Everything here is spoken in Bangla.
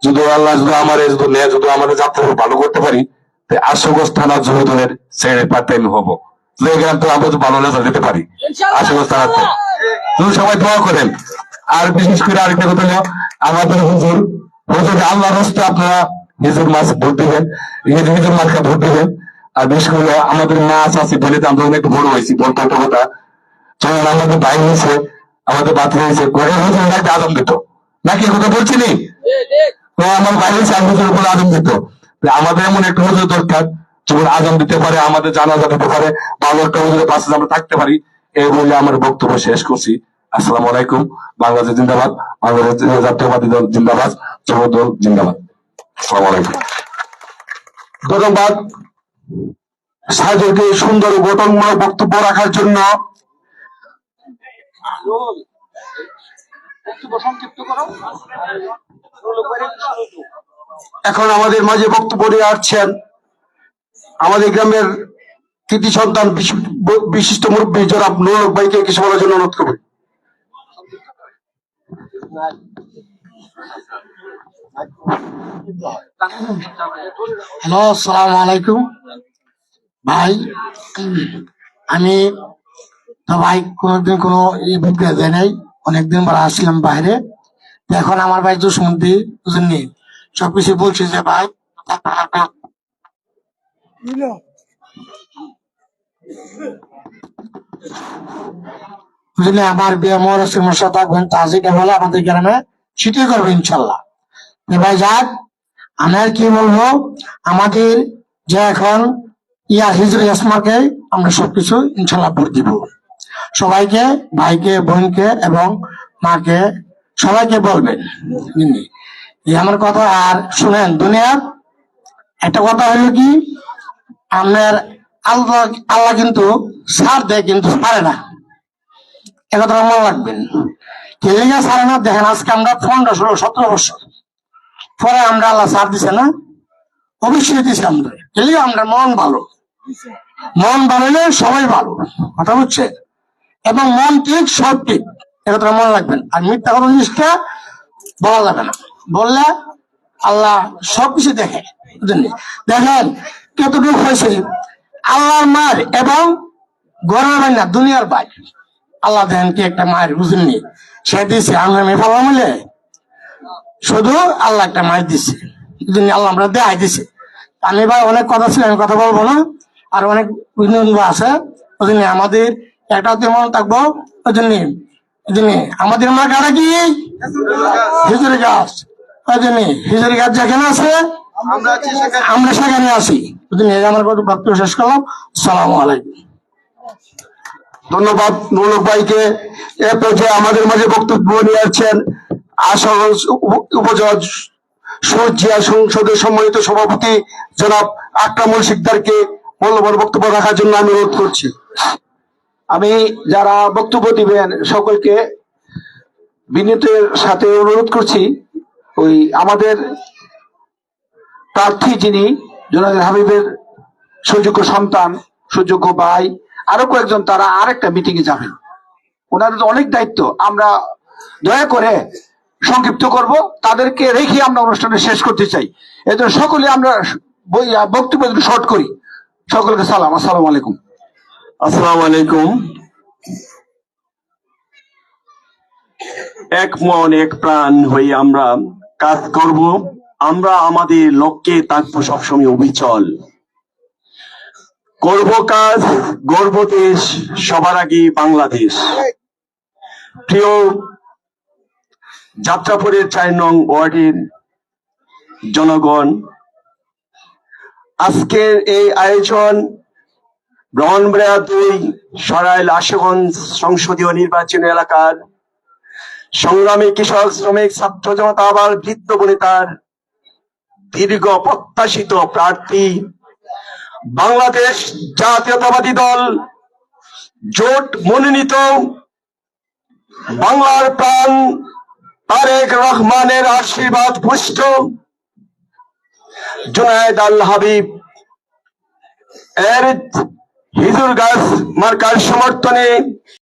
যদি আল্লাহ যদি আমার যদি আমাদের যাত্রা ভালো করতে পারি, আশুগঞ্জ থানা যুবদলের সেক্রেটারি পার্টি আমি হবো। এখানে তো আমরা ভালো রেজাল্ট দিতে পারি আশুগঞ্জ থানাতে। তুমি সবাই দোয়া করেন। আর বিশেষ করে আরেকটা কথা হলো, আমাদের হুজুর আল্লাহর রাস্তায় আপনারা হিজুর মাছ ভোট দিবেন, হিজুর মাছকে ভোট দিবেন। আর বিশেষ করে আমাদের মাছ আছে বলে আমরা অনেক বড় হয়েছি, বলতে কথা যখন আমাদের ভাই হয়েছে, আমাদের বাতি হয়েছে, ঘরের হুজুর একটা আদম দিত নাকি, কথা বলছি নি? আমার ভাই হয়েছে হুজুর উপরে আদম দিত। আমাদের এমন একটা হুজুর দরকার যখন আদম দিতে পারে, আমাদের জানাজা দিতে পারে, ভালো একটা হুজুরের পাশে আমরা থাকতে পারি। এই বলে আমার বক্তব্য শেষ করছি। আসসালামু আলাইকুম। বাংলাদেশ জিন্দাবাদ, বাংলাদেশ জাতীয়বাদী দল জিন্দাবাদ, যুবদল জিন্দাবাদ। আসসালামু আলাইকুম। ধন্যবাদ সাহেবকে সুন্দর গঠনমূলক বক্তব্য রাখার জন্য। এখন আমাদের মাঝে বক্তব্য নিয়ে আসছেন আমাদের গ্রামের কৃতি সন্তান বিশিষ্ট মুরব্বী জনাব নুরুল হক ভাইকে কিছু বলার জন্য অনুরোধ করবেন। হ্যালো, আসসালামু আলাইকুম ভাই। আমি তো ভাই কোনোদিন কোনো বক্তৃতা দেয় নাই, অনেকদিন পর আসছিলাম বাইরে। এখন আমার ভাই তো শুনতে বুঝেননি, সবকিছু বলছে যে ভাই বুঝলি আমার বিয়ে মরসা থাকবেন, তাজিটা বলে আমাদের গ্রামে সেটাই করবে ইনশাল্লাহ। ভাই যাক, আমি আর কি বলবো, আমাদের যে এখন হিজুর ইয়াসমাকে আমরা সবকিছু ইনশাল্লাহ ভোট দিব। সবাইকে, ভাইকে, বোনকে এবং মাকে সবাইকে বলবেন এই আমার কথা। আর শুনেন, দুনিয়ার একটা কথা হলো কি, আপনার আল্লাহ আল্লাহ কিন্তু ছাড় দেয় কিন্তু পারে না, একথা মনে রাখবেন। কেলিগা ছাড়ে না, দেখেন আজকে আমরা 15, 16, 17 বছর পরে আমরা আল্লাহ ছাড় দিছে না, অবশ্যই দিছে। আমরা কেলিগা আমরা মন ভালো, মন ভালো হলে সবাই ভালো, কথা বুঝছে? এবং মন ঠিক সব ঠিক, একথা মনে রাখবেন। আর মিথ্যা কথা জিনিসটা বলা যাবে না, বললে আল্লাহ সবকিছু দেখে। দেখেন কতটুকু হয়েছে আল্লাহর মার এবং গরের ভাই না, দুনিয়ার ভাই। আল্লাহ দেখেন কি একটা মায়ের বুঝেননি, সে দিছে আমরা মেফালা মিলে, শুধু আল্লাহ একটা মায়ের দিচ্ছে, আল্লাহ আমরা দেখাই দিছে। আমি ভাই অনেক কথা ছিল, আমি কথা বলবো না, আর অনেক আছে। ওই জন্য আমাদের একটা মনে থাকবো, ওই জন্য আমাদের মা কারা কি হিজুরি গাছ, ওই জন্য হিজুরি গাছ যেখানে আছে আমরা সেখানে আছি। ওই জন্য আমার বক্তব্য শেষ করলাম। আসসালামু আলাইকুম। ধন্যবাদ নুরুল হক ভাইকে। এ পর্যায়ে আমাদের মাঝে বক্তব্য নিয়ে আসছেন আশুগঞ্জ উপজেলা সূর্যিয়া সংসদের সম্মানিত সভাপতি জনাব আকরামুল শিকদারকে মূল্যবান বক্তব্য রাখার জন্য আমি অনুরোধ করছি। আমি যারা বক্তব্য দিবেন সকলকে বিনীতের সাথে অনুরোধ করছি, ওই আমাদের প্রার্থী যিনি জনাব হাবিবের সুযোগ্য সন্তান, সুযোগ্য ভাই, আরো কয়েকজন, তারা আরেকটা মিটিং এ যাবেন। ওনাদের অনেক দায়িত্ব, আমরা দয়া করে সংক্ষিপ্ত করব, তাদেরকে রেখে আমরা অনুষ্ঠানে শেষ করতে চাই। এজন্য সকলে আমরা বক্তব্য শর্ট করি। সকলকে সালাম, আসসালামু আলাইকুম। আসসালামু আলাইকুম। এক মন এক প্রাণ হয়ে আমরা কাজ করব, আমরা আমাদের লক্ষ্যে থাকবো সবসময় অবিচল, করব কাজ, গর্ব দেশ, সবার আগে বাংলাদেশ। প্রিয় যাত্রাপুরের 4 নং ওয়ার্ডের জনগণ, আজকের এই আয়োজন ব্রাহ্মণবাড়িয়া 2 সরাইল আশুগঞ্জ সংসদীয় নির্বাচনী এলাকার সংগ্রামী কৃষক, শ্রমিক, ছাত্র জনতা, আবার বৃদ্ধ বনিতার দীর্ঘ প্রত্যাশিত প্রার্থী বাংলাদেশ জাতীয়তাবাদী দল জোট মনোনীত বাংলার প্রাণ তারেক রহমানের আশীর্বাদ পুষ্ট জুনায়েদ আল হাবিব এর হিজুর গাছ মার্কার সমর্থনে